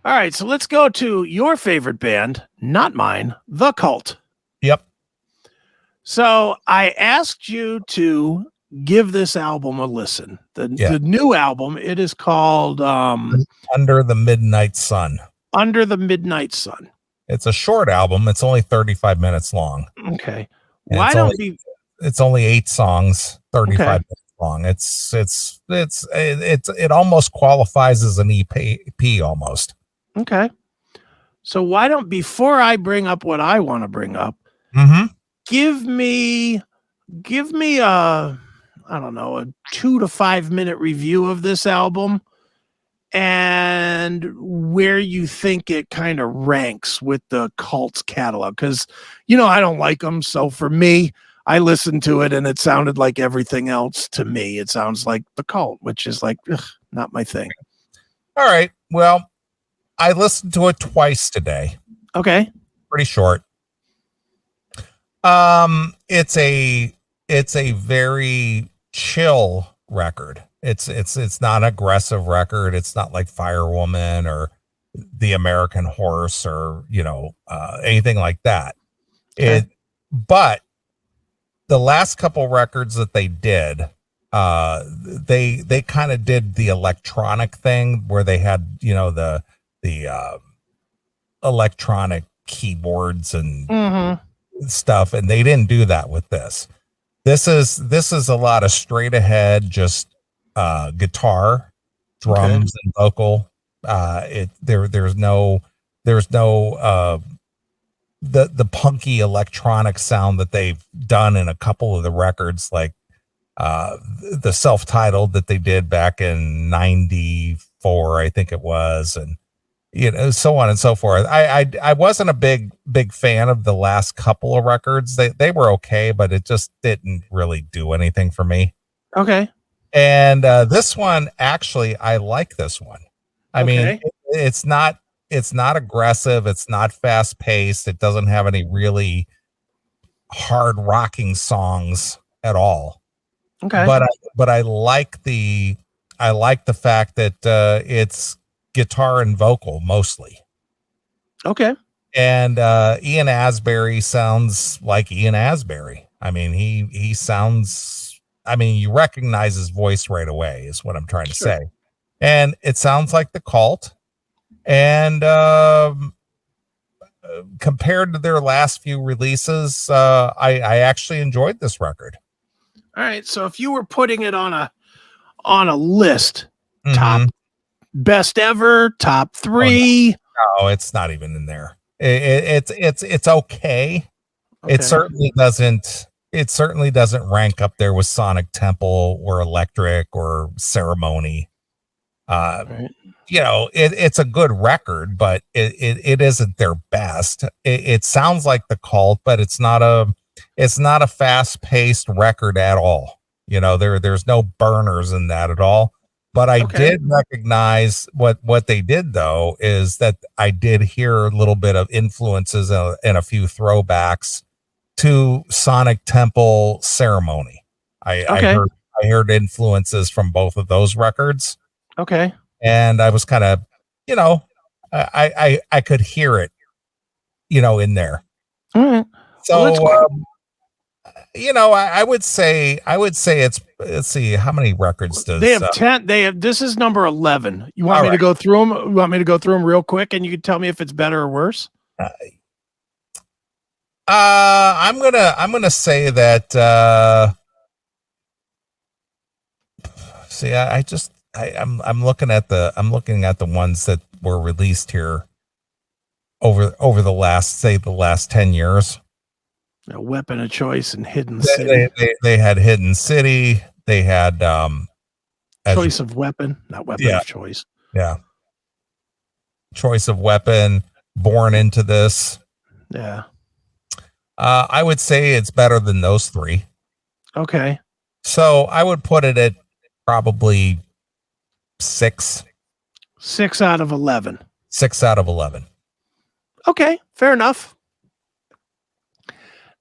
All right, so let's go to your favorite band, not mine, The Cult. Yep. So I asked you to give this album a listen. The new album, it is called Under the Midnight Sun. Under the Midnight Sun. It's a short album. It's only 35 minutes long. Okay. It's only 8 songs, 35 minutes long. It almost qualifies as an EP almost. Okay. So why don't, before I bring up what I want to bring up, give me a, I don't know, a 2 to 5 minute review of this album and where you think it kind of ranks with the Cult's catalog. Because, I don't like them. So for me, I listened to it and it sounded like everything else to me. It sounds like the Cult, which is like, not my thing. All right. Well, I listened to it twice today. Okay. Pretty short. It's a very chill record. It's not an aggressive record. It's not like Firewoman or The American Horse or, anything like that. Okay. But the last couple records that they did, they kind of did the electronic thing where they had, the electronic keyboards and stuff, and they didn't do that with this. This is a lot of straight ahead, just guitar, drums, and vocal. There's no the punky electronic sound that they've done in a couple of the records, like the self-titled that they did back in 94, I think it was, and so on and so forth. I wasn't a big fan of the last couple of records. They were okay, but it just didn't really do anything for me. Okay. And this one, actually, I like this one. I mean, it's not aggressive. It's not fast paced. It doesn't have any really hard rocking songs at all. Okay. But I like the fact that it's guitar and vocal mostly. Okay. And Ian Astbury sounds like Ian Astbury. I mean, he sounds, you recognize his voice right away is what I'm trying to say. And it sounds like the Cult. And compared to their last few releases, I actually enjoyed this record. All right. So if you were putting it on a list, top best ever, top 3. No, it's not even in there. It's okay. It certainly doesn't rank up there with Sonic Temple or Electric or Ceremony. It's a good record, but it isn't their best. It sounds like the Cult, but it's not a fast-paced record at all. There's no burners in that at all. But I did recognize what they did, though, is that I did hear a little bit of influences and a few throwbacks to Sonic Temple Ceremony. I heard influences from both of those records. Okay. And I was kind of, I could hear it, in there. All right. So, I would say it's, let's see, how many records does they have 10? This is number 11. You want me to go through them? You want me to go through them real quick and you can tell me if it's better or worse? I'm gonna say that, see, I'm looking at the ones that were released here over the last 10 years. A Weapon of Choice and Hidden City. They had Hidden City. They had Choice of Weapon, not Weapon of Choice. Yeah. Choice of Weapon, Born Into This. Yeah. I would say it's better than those 3. Okay. So I would put it at probably 6. 6 out of 11. 6 out of 11. Okay, fair enough.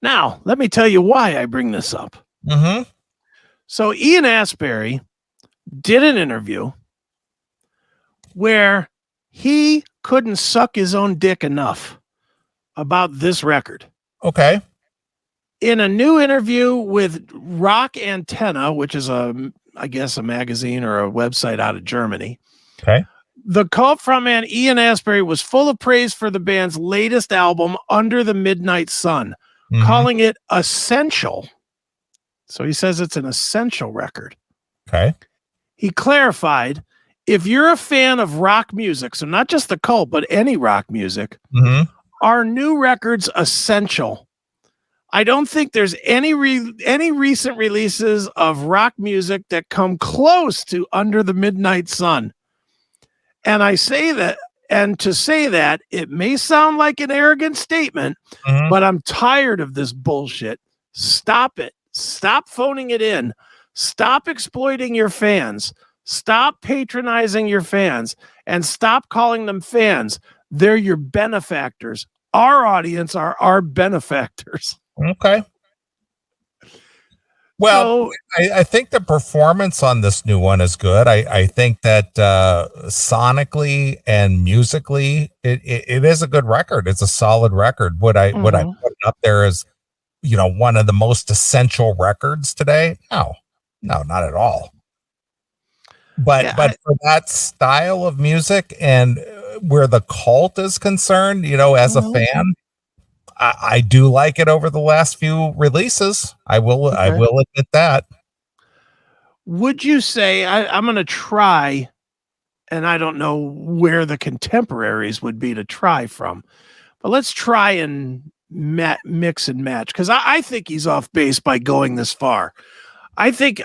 Now, let me tell you why I bring this up. So Ian Astbury did an interview where he couldn't suck his own dick enough about this record. Okay. In a new interview with Rock Antenna, which is I guess a magazine or a website out of Germany. Okay. The Cult frontman Ian Astbury was full of praise for the band's latest album, Under the Midnight Sun, calling it essential. So he says it's an essential record. Okay. He clarified, if you're a fan of rock music, so not just the Cult, but any rock music, our new record's essential. I don't think there's any recent releases of rock music that come close to Under the Midnight Sun. And I say that, and to say that, it may sound like an arrogant statement, but I'm tired of this bullshit. Stop it. Stop phoning it in. Stop exploiting your fans. Stop patronizing your fans, and stop calling them fans. They're your benefactors. Our audience are our benefactors. Okay. Well, I think the performance on this new one is good. I think that sonically and musically, it is a good record. It's a solid record. Would I put it up there as, one of the most essential records today? No, not at all. But for that style of music and where the Cult is concerned, as a fan, I do like it over the last few releases. I will admit that. Would you say, I'm going to try, and I don't know where the contemporaries would be to try from, but let's try and mix and match, because I think he's off base by going this far. I think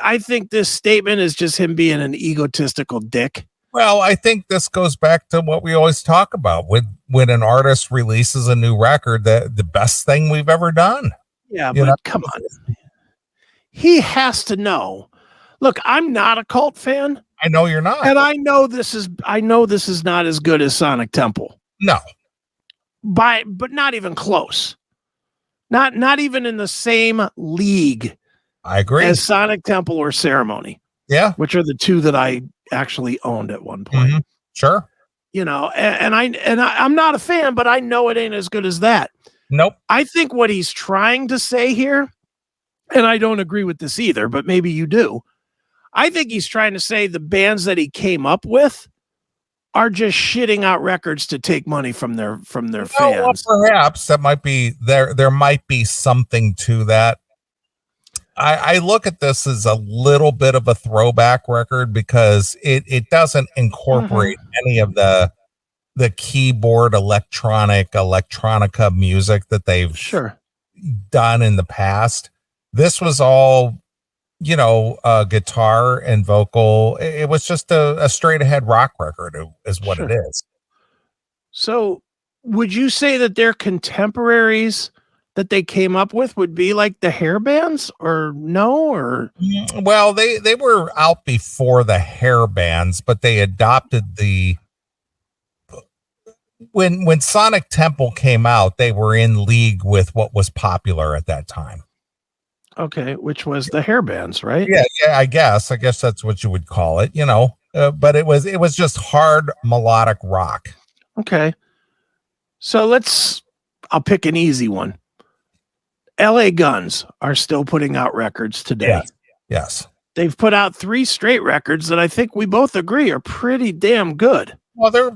this statement is just him being an egotistical dick. Well, I think this goes back to what we always talk about when an artist releases a new record, the best thing we've ever done. Yeah, but come on. He has to know. Look, I'm not a Cult fan. I know you're not. And I know this is not as good as Sonic Temple. No. But not even close. Not even in the same league. I agree. As Sonic Temple or Ceremony. Yeah. Which are the two that I actually owned at one point. Sure. And I'm not a fan, but I know it ain't as good as that. Nope. I think what he's trying to say here, and I don't agree with this either, but maybe you do. I think he's trying to say the bands that he came up with are just shitting out records to take money from their fans. Well, perhaps that might be there might be something to that. I look at this as a little bit of a throwback record because it doesn't incorporate any of the keyboard electronica music that they've done in the past. This was all, guitar and vocal. It was just a straight ahead rock record is what it is. So would you say that their contemporaries that they came up with would be like the hair bands, or no? Or well, they were out before the hair bands, but they adopted when Sonic Temple came out, they were in league with what was popular at that time. Okay, which was the hair bands, right? Yeah, I guess that's what you would call it, but it was just hard melodic rock. Okay. So I'll pick an easy one. LA Guns are still putting out records today. Yes. They've put out 3 straight records that I think we both agree are pretty damn good. Well, they're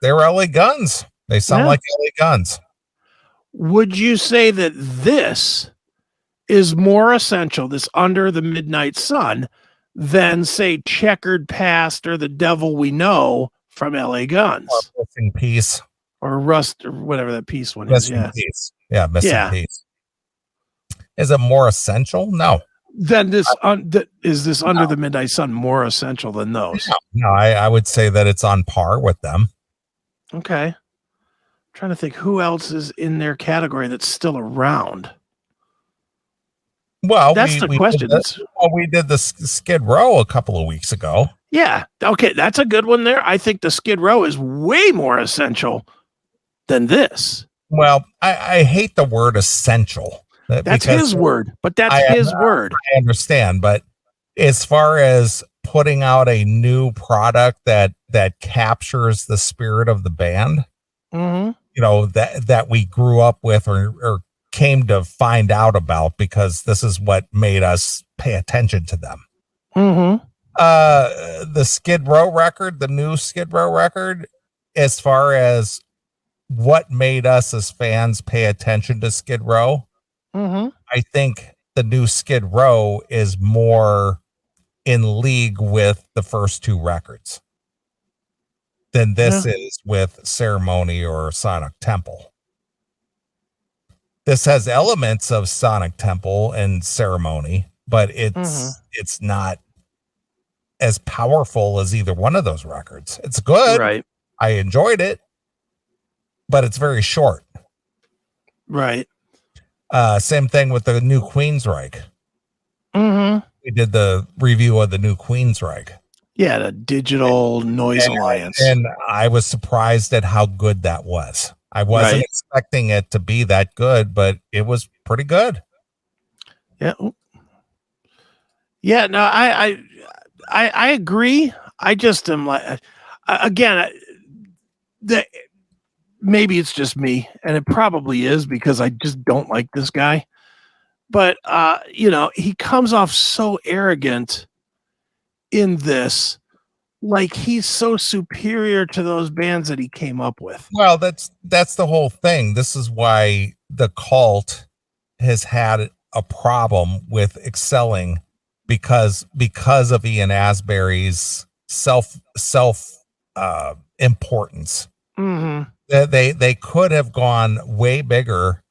LA Guns. They sound like LA Guns. Would you say that this is more essential, this Under the Midnight Sun, than say Checkered Past or The Devil We Know from LA Guns? Or Missing Piece. Or Rust, or whatever that piece one is. Missing Piece. Yeah, Missing Piece. Is it more essential? No. Then is this Under the Midnight Sun more essential than those? No, I would say that it's on par with them. Okay. I'm trying to think who else is in their category that's still around. Well, that's the question. We did the Skid Row a couple of weeks ago. Yeah. Okay. That's a good one there. I think the Skid Row is way more essential than this. Well, I hate the word essential. That's his word, but that's his word. I understand. But as far as putting out a new product that that captures the spirit of the band, Mm-hmm. that we grew up with or came to find out about, because this is what made us pay attention to them. Mm-hmm. The Skid Row record, the new Skid Row record, as far as what made us as fans pay attention to Skid Row, Mm-hmm. I think the new Skid Row is more in league with the first two records than this is with Ceremony or Sonic Temple. This has elements of Sonic Temple and Ceremony, but it's not as powerful as either one of those records. It's good. Right. I enjoyed it, but it's very short. Right. Same thing with the new Queensryche. Mm-hmm. We did the review of the new Queensryche. Yeah, the Digital Noise Alliance. And I was surprised at how good that was. I wasn't expecting it to be that good, but it was pretty good. Yeah. Yeah, no, I agree. I just am like, again, maybe it's just me, and it probably is, because I just don't like this guy. But he comes off so arrogant in this, like he's so superior to those bands that he came up with. Well, that's the whole thing. This is why the Cult has had a problem with excelling, because of Ian Astbury's self importance. Mm-hmm. They could have gone way bigger,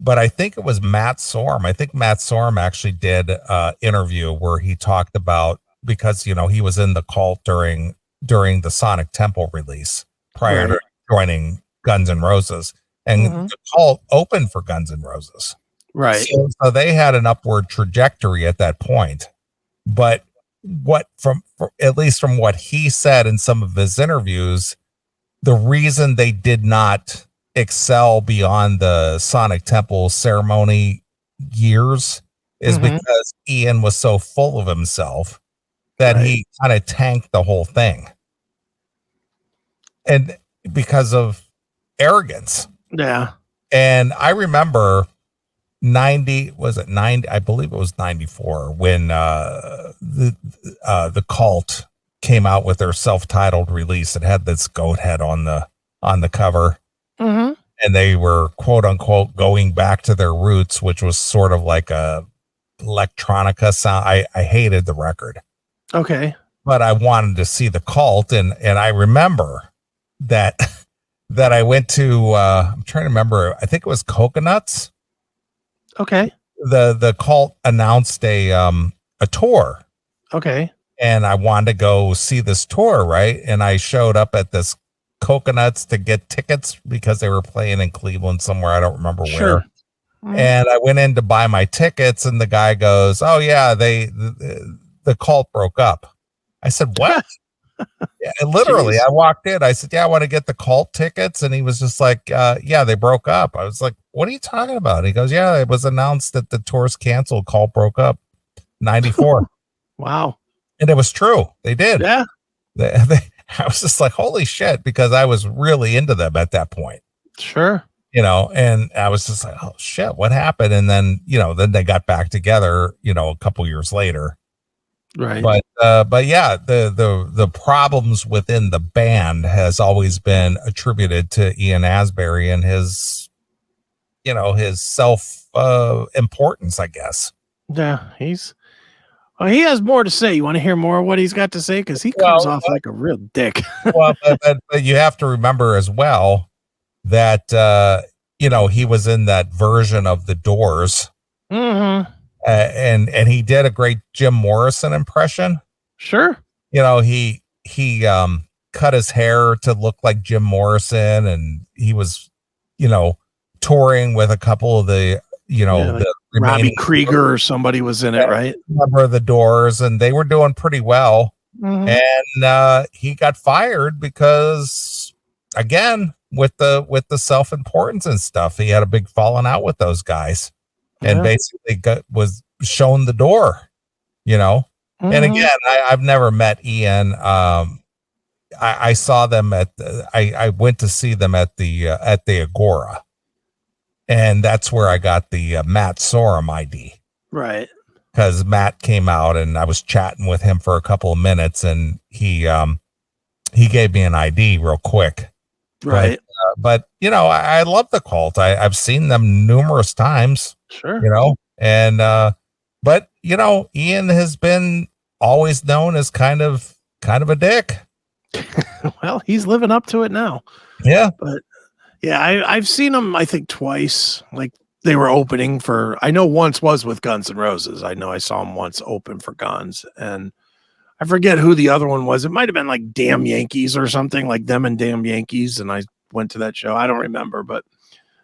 but I think it was Matt Sorum. I think Matt Sorum actually did an interview where he talked about, because he was in the Cult during the Sonic Temple release prior to joining Guns N' Roses, and the Cult opened for Guns N' Roses. Right. So they had an upward trajectory at that point. But at least from what he said in some of his interviews, the reason they did not excel beyond the Sonic Temple Ceremony years is because Ian was so full of himself that he kind of tanked the whole thing. And because of arrogance. Yeah. And I remember 90, I believe it was 94, when the Cult came out with their self-titled release. It had this goat head on the cover. Mm-hmm. And they were, quote unquote, going back to their roots, which was sort of like a electronica sound. I hated the record. Okay. But I wanted to see the Cult, and I remember that I went to I'm trying to remember, I think it was Coconuts. Okay. The Cult announced a tour. Okay. And I wanted to go see this tour, right? And I showed up at this Coconuts to get tickets because they were playing in Cleveland somewhere. I don't remember where. And I went in to buy my tickets, and the guy goes, "Oh yeah, the Cult broke up." I said, "What?" Yeah, literally, I walked in. I said, "Yeah, I want to get the Cult tickets," and he was just like, "Yeah, they broke up." I was like, "What are you talking about?" He goes, "Yeah, it was announced that the tour's canceled. Cult broke up, 94." Wow. And it was true. They did. Yeah. I was just like, holy shit, because I was really into them at that point. Sure. And I was just like, oh shit, what happened? And then, then they got back together, a couple years later. Right. But yeah, the problems within the band has always been attributed to Ian Astbury and his self importance, I guess. Yeah, he has more to say. You want to hear more of what he's got to say? Because he comes off like a real dick. Well, but you have to remember as well that, he was in that version of the Doors. Mm-hmm. And he did a great Jim Morrison impression. Sure. He cut his hair to look like Jim Morrison, and he was, touring with a couple of the, the Robbie Krieger or somebody was in it, right? Member of the Doors, and they were doing pretty well. Mm-hmm. And he got fired because, again, with the self-importance and stuff, he had a big falling out with those guys, and basically was shown the door, And again, I've never met Ian. I saw them I went to see them at the Agora, and that's where I got the Matt Sorum ID. Right. Because Matt came out and I was chatting with him for a couple of minutes, and he gave me an ID real quick. Right. But I love the Cult. I've seen them numerous times. Sure. And but Ian has been always known as kind of a dick. Well, he's living up to it now. Yeah. But yeah, I've seen him, I think, twice. Like, they were opening for, I know once was with Guns N' Roses. I know I saw him once open for Guns, and I forget who the other one was. It might have been like Damn Yankees or something, like Them and Damn Yankees. And I went to that show. I don't remember, but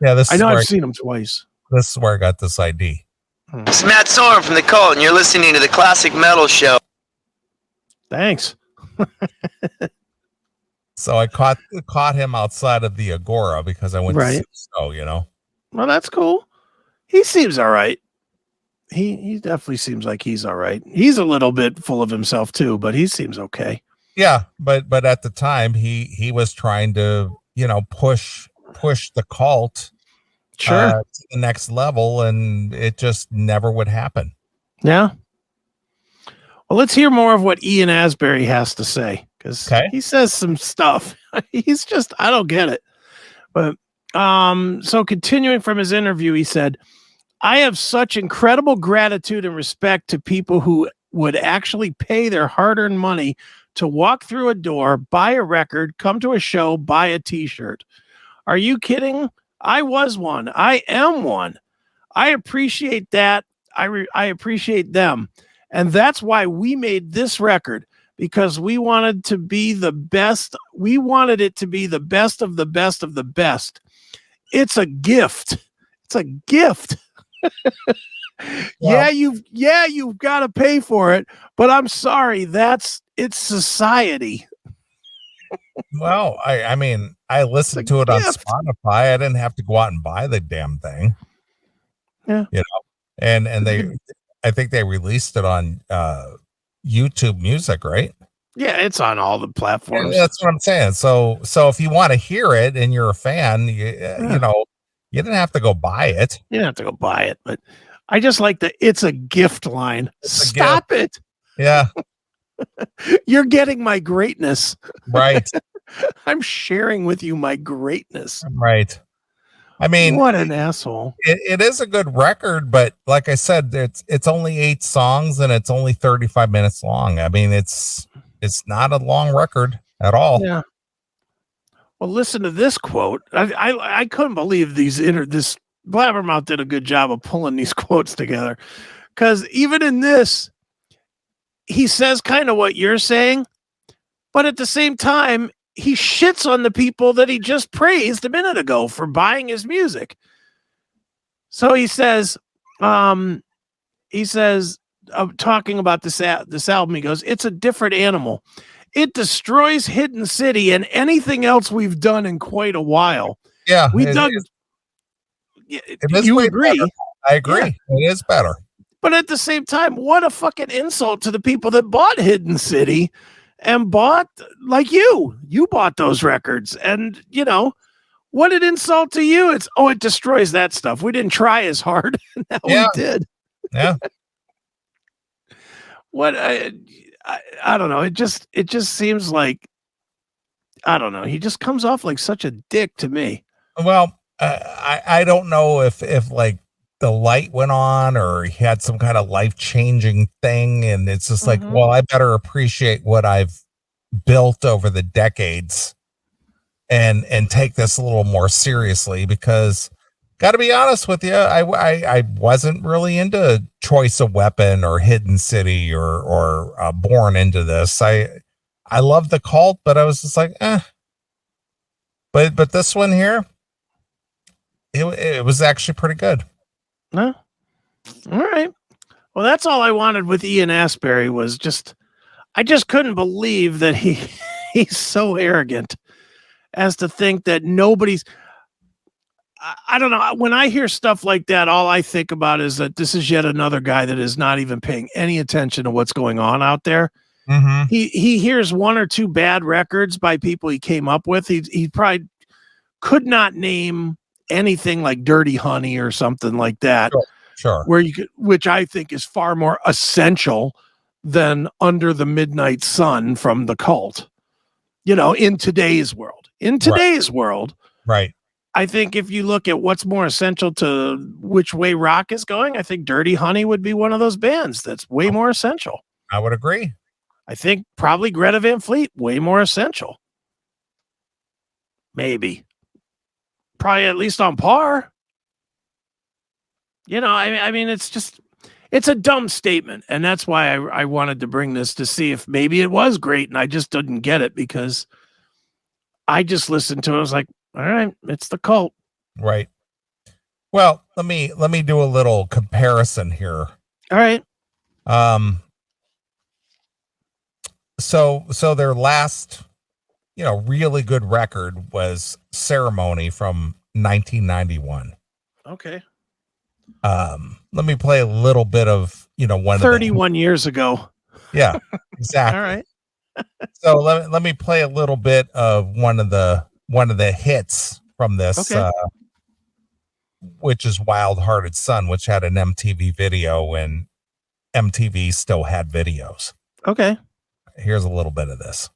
yeah, I know I've seen him twice. This is where I got this ID. It's Matt Sorum from the Cult, and you're listening to the Classic Metal Show. Thanks. So I caught him outside of the Agora because I went to see the show, Well, that's cool. He seems all right. He definitely seems like he's all right. He's a little bit full of himself too, but he seems okay. Yeah, but at the time he was trying to, push the Cult to the next level, and it just never would happen. Yeah. Well, let's hear more of what Ian Astbury has to say, because he says some stuff. He's just, I don't get it. But so continuing from his interview, he said, "I have such incredible gratitude and respect to people who would actually pay their hard-earned money to walk through a door, buy a record, come to a show, buy a t-shirt. Are you kidding? I was one. I am one. I appreciate that. I appreciate them. And that's why we made this record, because we wanted to be the best. We wanted it to be the best of the best of the best. It's a gift. It's a gift." Well, you've got to pay for it, but I'm sorry, it's society. Well, I mean, I listened to it on Spotify. I didn't have to go out and buy the damn thing. Yeah. And I think they released it on YouTube Music, right? Yeah, it's on all the platforms. Yeah, that's what I'm saying. So if you want to hear it and you're a fan, you didn't have to go buy it. You didn't have to go buy it, but I just like the "it's a gift" line. Stop it. Yeah. You're getting my greatness. Right. I'm sharing with you my greatness. Right. I mean, what an asshole. It is a good record, but like I said, it's only 8 songs and it's only 35 minutes long. I mean, it's not a long record at all. Yeah. Well, listen to this quote. I couldn't believe this Blabbermouth did a good job of pulling these quotes together, because even in this, he says kind of what you're saying, but at the same time, he shits on the people that he just praised a minute ago for buying his music. So he says, talking about this album, he goes, "It's a different animal. It destroys Hidden City and anything else we've done in quite a while." Yeah, you agree? Better. I agree. Yeah. It is better. But at the same time, what a fucking insult to the people that bought Hidden City and bought, like you bought those records. And, what an insult to you. It's, it destroys that stuff. We didn't try as hard. Now we did. Yeah. What, I don't know. It just seems like, I don't know. He just comes off like such a dick to me. Well, I don't know if like the light went on or he had some kind of life-changing thing, and it's just like, well, I better appreciate what I've built over the decades and take this a little more seriously, because got to be honest with you, I wasn't really into Choice of Weapon or Hidden City or Born into this. I love the Cult, but I was just like, but this one here, it was actually pretty good. No. All right. Well, that's all I wanted with Ian Astbury, was I just couldn't believe that he's so arrogant as to think that nobody's, I don't know. When I hear stuff like that, all I think about is that this is yet another guy that is not even paying any attention to what's going on out there. Mm-hmm. He hears one or two bad records by people he came up with. He probably could not name anything like Dirty Honey or something like that. Sure. Where you could, which I think is far more essential than Under the Midnight Sun from the Cult. You know, in today's world. Right. I think if you look at what's more essential to which way rock is going, I think Dirty Honey would be one of those bands that's way more essential. I would agree. I think probably Greta Van Fleet, way more essential. Maybe. Probably at least on par. You know, I mean, it's a dumb statement. And that's why I wanted to bring this to see if maybe it was great and I just didn't get it because I just listened to it. I was like, all right, it's the Cult. Right. Well, let me do a little comparison here. All right. So their last, really good record was Ceremony from 1991. Okay. Let me play a little bit of, 31 years ago. Yeah, exactly. All right. So let me play a little bit of one of the hits from this, okay. Which is Wild Hearted Son, which had an MTV video when MTV still had videos. Okay. Here's a little bit of this.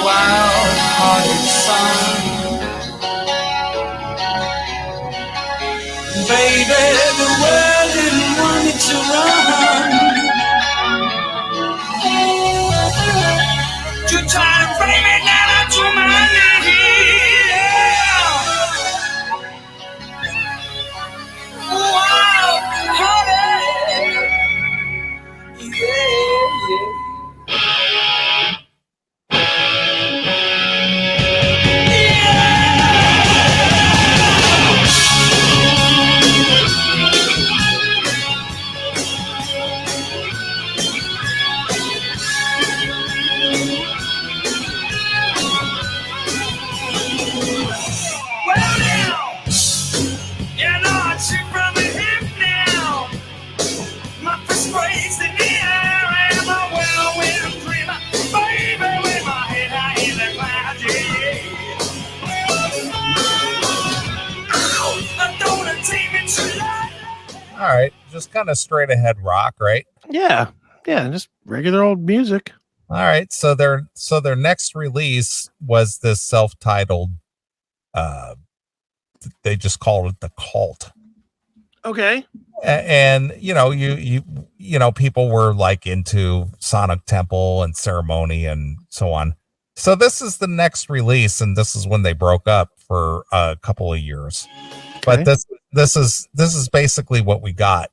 Wild-hearted son, baby, the world didn't want it to run. You try to bring me down to my knees. Wild-hearted, yeah. All right, just kind of straight ahead rock, right? Yeah, just regular old music. All right, so their next release was this self-titled. They just called it the Cult. Okay. And you people were like into Sonic Temple and Ceremony and so on. So this is the next release, and this is when they broke up for a couple of years. Okay. But this is basically what we got.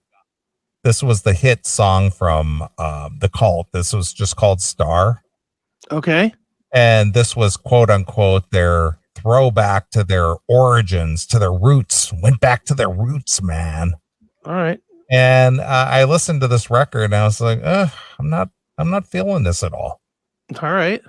This was the hit song from the Cult. This was just called Star. Okay. And this was quote unquote their throwback to their origins, to their roots. Went back to their roots, man. All right. And I listened to this record and I was like, I'm not feeling this at all. All right.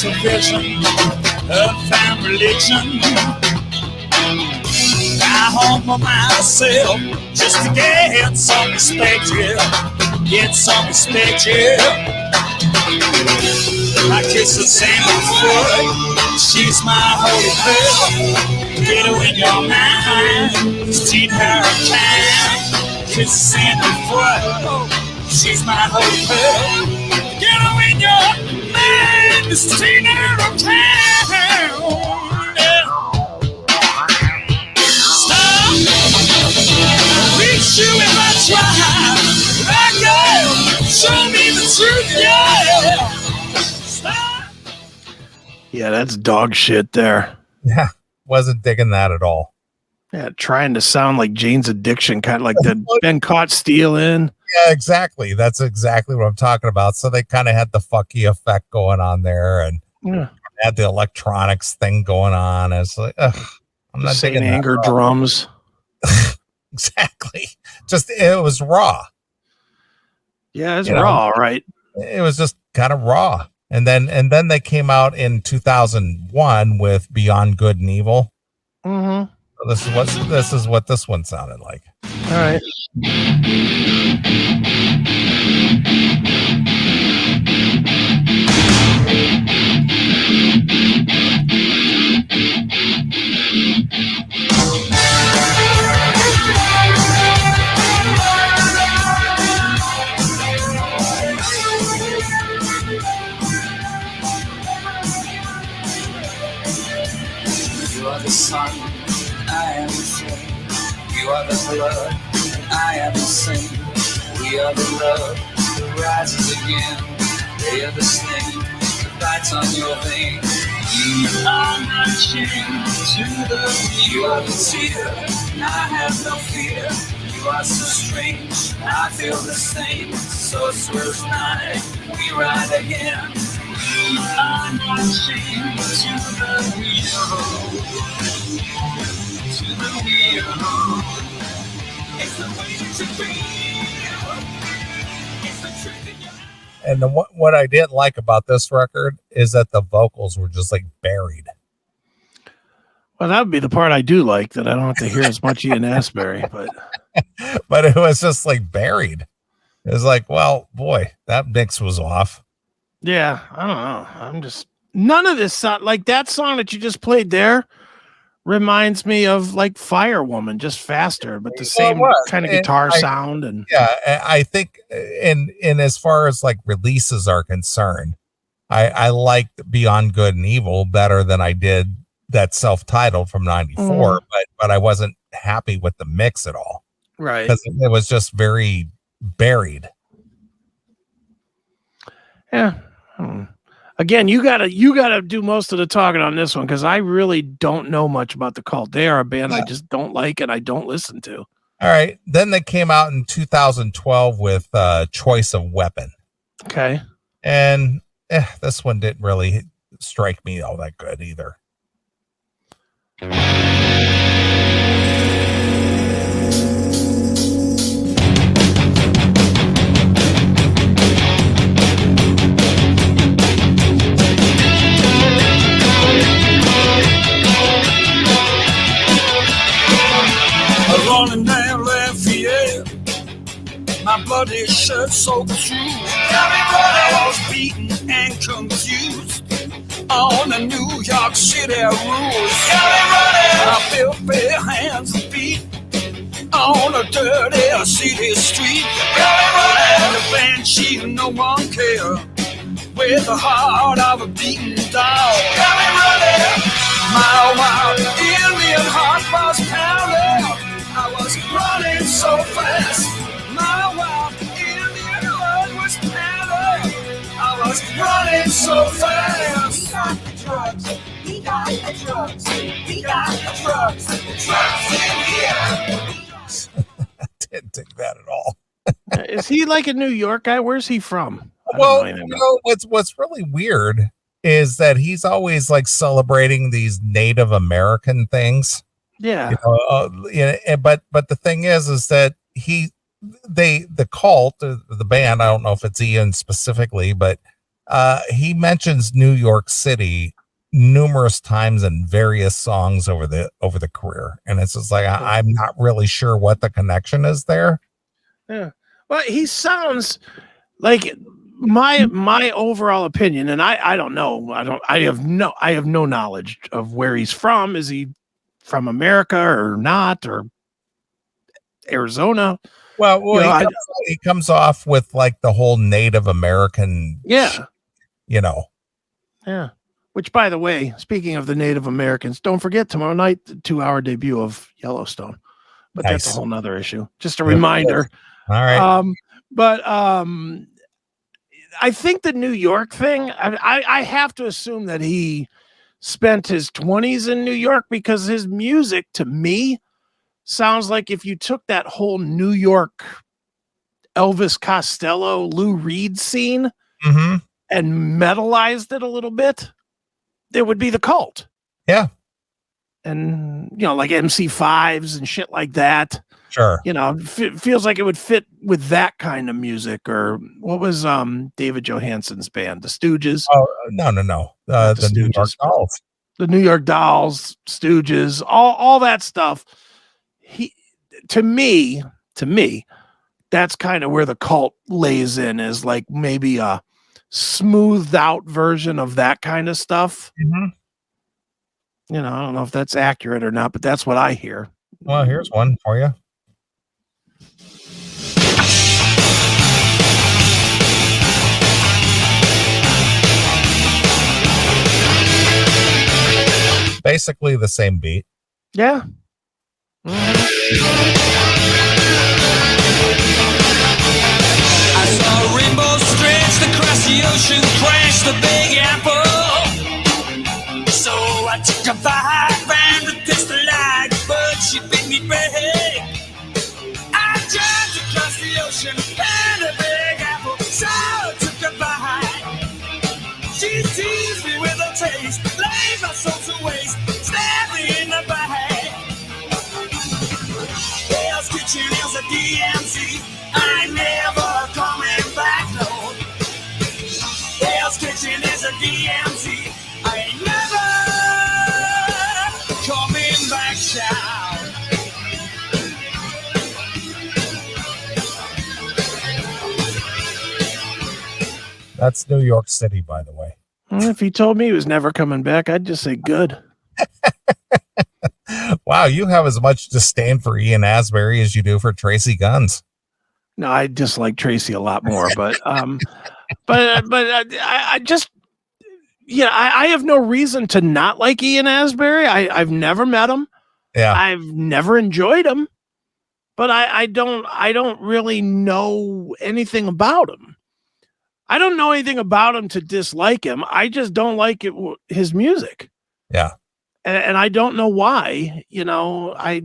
it's a vision of found religion. I humble myself just to get some respect, yeah. Get some respect, yeah. I kiss her sandal foot, she's my holy girl. Get her in your mind, teach her a time. Kiss her sandal foot, she's my holy girl. Get her in your mind, teach her a time. Stop, reach you if I try. Right, girl, show me the truth, yeah. Yeah, that's dog shit there. Yeah, wasn't digging that at all. Yeah, trying to sound like Jane's Addiction, kind of like the been caught stealing. Yeah, exactly. That's exactly what I'm talking about. So they kind of had the fucky effect going on there, and had the electronics thing going on. It's like, ugh, I'm not Saint digging Anger that drums. Exactly. Just it was raw. Yeah, it's raw, right? It was just kind of raw. And then they came out in 2001 with Beyond Good and Evil. Mm-hmm. So this is what this one sounded like. All right. You are the sun, I am the flame. You are the blood, I am the same. We are the love that rises again. They are the snake that bites on your vein. You are my chain to the You are the tear, I have no fear. You are so strange, I feel the same. So swerve night, we ride again. You are my chain to the wheel. To the wheel. It's the way to feel. It's the truth in your eyes. And what I didn't like about this record is that the vocals were just like buried. Well, that would be the part I do like, that I don't have to hear as much Ian Astbury, But it was just like buried. It was like, well, boy, that mix was off. yeah, I don't know. None of this sound like that song that you just played there reminds me of like Firewoman, just faster, but the same kind of guitar sound. And yeah, I think in as far as like releases are concerned, I liked Beyond Good and Evil better than I did that self-titled from 94, but I wasn't happy with the mix at all. Right. Because it was just very buried. Yeah. Again, you gotta do most of the talking on this one, because I really don't know much about the Cult. They are a band I just don't like and I don't listen to. All right. Then they came out in 2012 with Choice of Weapon. Okay. And this one didn't really strike me all that good either. Running down Lafayette, my bloody shirt soaked through. I was beaten and confused on the New York City rules. I felt bare hands and feet on a dirty city street. And the banshee, no one cared, with the heart of a beaten dog. My wild Indian heart was pounding. I was running so fast. My wild Indian heart was pounding. I was running so fast. We got the drugs. We got the drugs. The drugs in here. I didn't think that at all. Is he like a New York guy? Where's he from? Well, what's really weird is that he's always like celebrating these Native American things. Yeah. But the thing is that the Cult, the band, I don't know if it's Ian specifically, but He mentions New York City numerous times in various songs over the career, and it's just like I'm not really sure what the connection is there. Yeah, well, he sounds like my overall opinion, and I don't know. I have no knowledge of where he's from. Is he from America or not, or Arizona? Well, he comes off with like the whole Native American. Yeah. Yeah. Which, by the way, speaking of the Native Americans, don't forget tomorrow night, the 2-hour debut of Yellowstone. But Nice. that's a whole nother issue. Just a reminder. All right. But I think the New York thing, I have to assume that he spent his 20s in New York, because his music, to me, sounds like if you took that whole New York Elvis Costello, Lou Reed scene and metalized it a little bit, it would be the Cult. Yeah. And, like MC5s and shit like that. Sure. Feels like it would fit with that kind of music. Or what was David Johansen's band, the Stooges? Oh, no. The New York Dolls. The New York Dolls, Stooges, all that stuff. To me, that's kind of where the Cult lays in, is like maybe a smoothed out version of that kind of stuff. I don't know if that's accurate or not, but that's what I hear. Well, here's one for you. Basically the same beat. I Yeah. saw a rainbow stretched across the ocean, crashed the Big Apple. So I took a bite, ran to taste the light, but she beat me back. I jumped across the ocean and a Big Apple, so I took a bite. She teased me with a taste, laid my soul to waste, stabbed me in the back. Hell's Kitchen is a DMC, I ain't never coming back, no. Hell's Kitchen is a DMC, I ain't never coming back, child. That's New York City, by the way. If he told me he was never coming back, I'd just say good. Wow, you have as much disdain for Ian Astbury as you do for Tracy Guns. No, I dislike Tracy a lot more, but I just, I have no reason to not like Ian Astbury. I've never met him. Yeah, I've never enjoyed him, but I don't really know anything about him. I don't know anything about him to dislike him. I just don't like his music. Yeah. And I don't know why, Well, I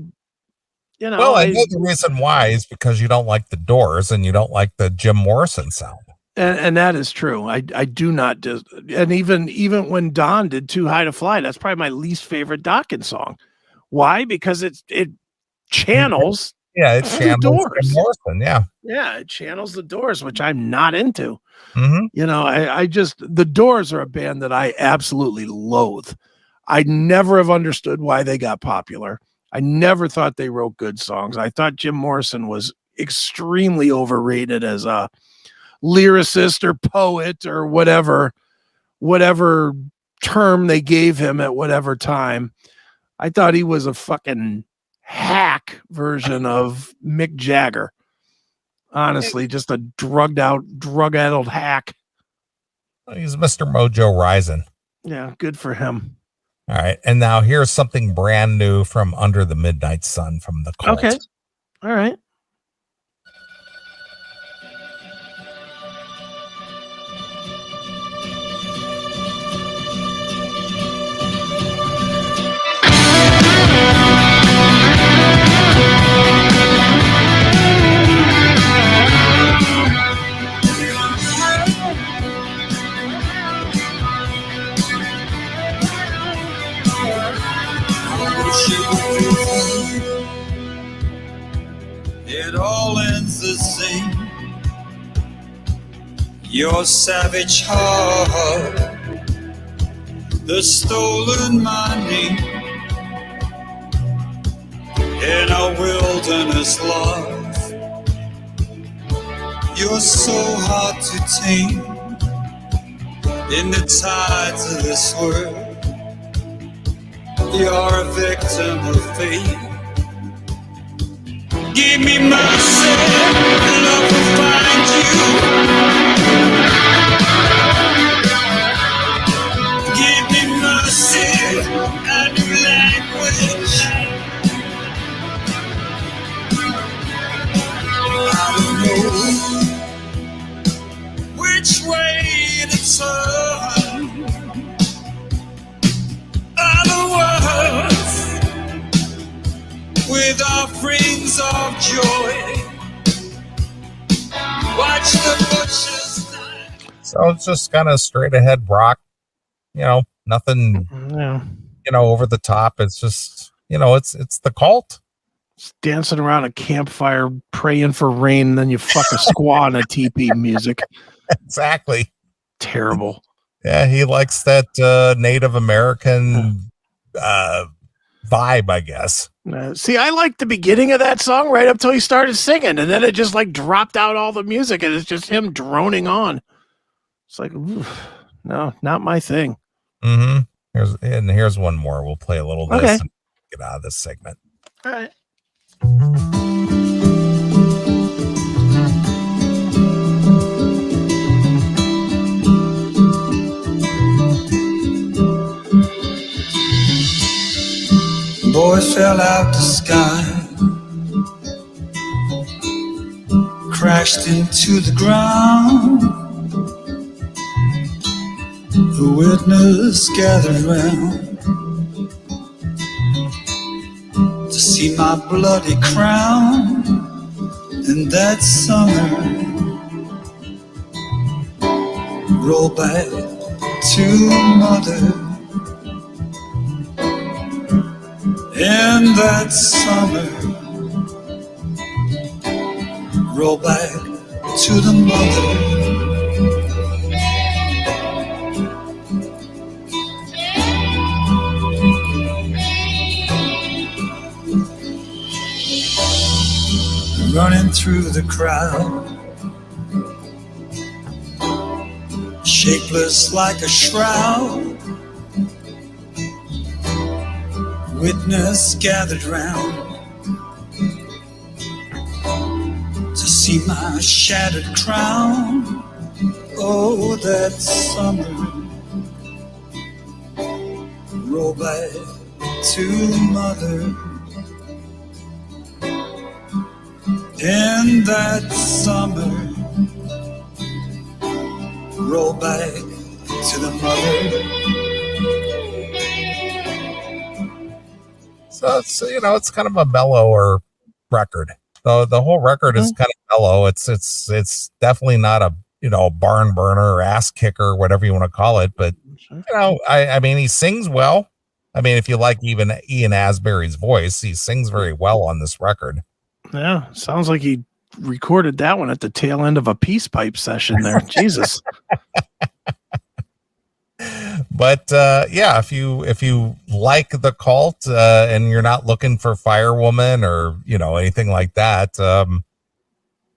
know the reason why is because you don't like the Doors and you don't like the Jim Morrison sound. And that is true. I do not. And even when Don did Too High to Fly, that's probably my least favorite Dawkins song. Why? Because it channels. Yeah, it channels Doors. Jim Morrison. Yeah. Yeah, it channels the Doors, which I'm not into. Mm-hmm. I just, the Doors are a band that I absolutely loathe. I never have understood why they got popular. I never thought they wrote good songs. I thought Jim Morrison was extremely overrated as a lyricist or poet or whatever term they gave him at whatever time. I thought he was a fucking hack version of Mick Jagger. Honestly, just a drug-addled hack. He's Mr. Mojo Rising. Yeah, good for him. All right. And now here's something brand new from Under the Midnight Sun from the Cult. Okay. All right. It all ends the same. your savage heart, the stolen money in a wilderness love. You're so hard to tame in the tides of this world. You're a victim of fate. Give me mercy, love will find you. Give me mercy, a new language. I don't know which way to turn. Other words with offerings of joy. Watch the bushes. So it's just kind of straight ahead rock, nothing, over the top. It's just, it's the Cult. It's dancing around a campfire, praying for rain, and then you fuck a squaw on a teepee music. Exactly. Terrible. Yeah, he likes that Native American vibe, I guess. See, I liked the beginning of that song right up till he started singing, and then it just like dropped out all the music, and it's just him droning on. It's like, oof, no, not my thing. Mm-hmm. Here's one more. We'll play a little of this and get out of this segment. All right. Boy fell out the sky, crashed into the ground. The witness gathered round to see my bloody crown. And that summer roll back to mother. In that summer, roll back to the mother. Running through the crowd, shapeless like a shroud. Witness gathered round to see my shattered crown. Oh, that summer, roll back to mother. In that summer, roll back to the mother. So it's it's kind of a mellower record. The whole record is kind of mellow. It's definitely not a barn burner or ass kicker, whatever you want to call it. But I mean, he sings well. I mean, if you like even Ian Astbury's voice, he sings very well on this record. Yeah, sounds like he recorded that one at the tail end of a peace pipe session there. Jesus. But yeah, if you like the Cult and you're not looking for Firewoman or anything like that,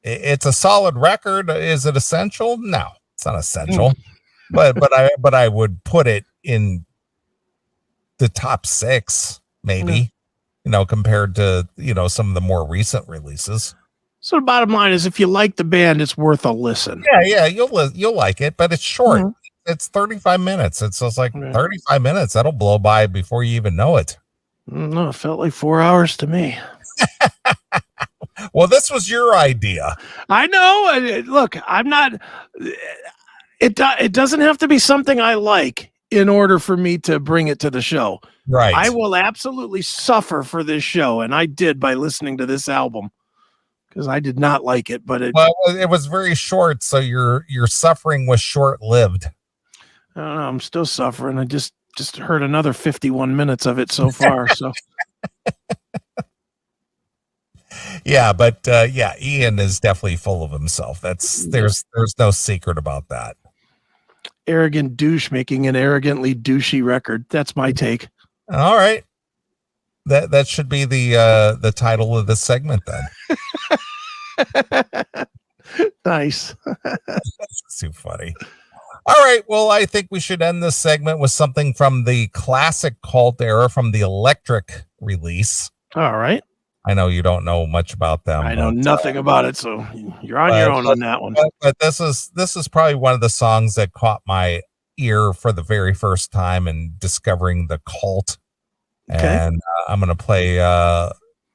it's a solid record. Is it essential? No, it's not essential. but I would put it in the top 6, maybe. Compared to some of the more recent releases. So the bottom line is, if you like the band, it's worth a listen. Yeah, you'll like it, but it's short. Mm-hmm. It's 35 minutes. It's just like 35 minutes. That'll blow by before you even know it. No, it felt like 4 hours to me. Well, this was your idea. I know. Look, I'm not. It doesn't have to be something I like in order for me to bring it to the show. Right. I will absolutely suffer for this show, and I did by listening to this album because I did not like it. But it was very short, so your suffering was short-lived. I don't know. I'm still suffering. I just heard another 51 minutes of it so far. So Yeah, but yeah, Ian is definitely full of himself. There's no secret about that. Arrogant douche making an arrogantly douchey record. That's my take. All right. That should be the title of this segment then. Nice. That's too funny. All right. Well, I think we should end this segment with something from the classic Cult era, from the Electric release. All right. I know you don't know much about them. I know nothing about it, so you're on your own on that one. But this is probably one of the songs that caught my ear for the very first time in discovering the Cult. Okay. And I'm going to play,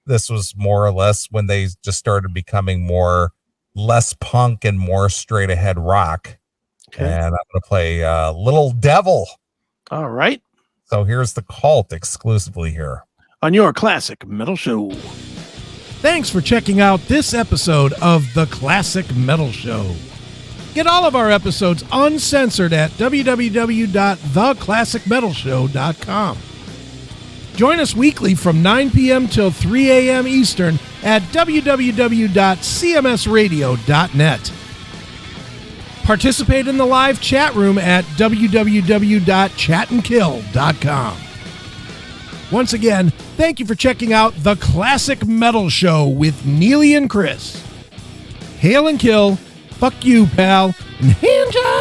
this was more or less when they just started becoming less punk and more straight ahead rock. Okay. And I'm going to play Little Devil. All right. So here's the Cult exclusively here on your Classic Metal Show. Thanks for checking out this episode of The Classic Metal Show. Get all of our episodes uncensored at www.theclassicmetalshow.com. Join us weekly from 9 p.m. till 3 a.m. Eastern at www.cmsradio.net. Participate in the live chat room at www.chatandkill.com. Once again, thank you for checking out The Classic Metal Show with Neeley and Chris. Hail and kill, fuck you, pal, and hand job!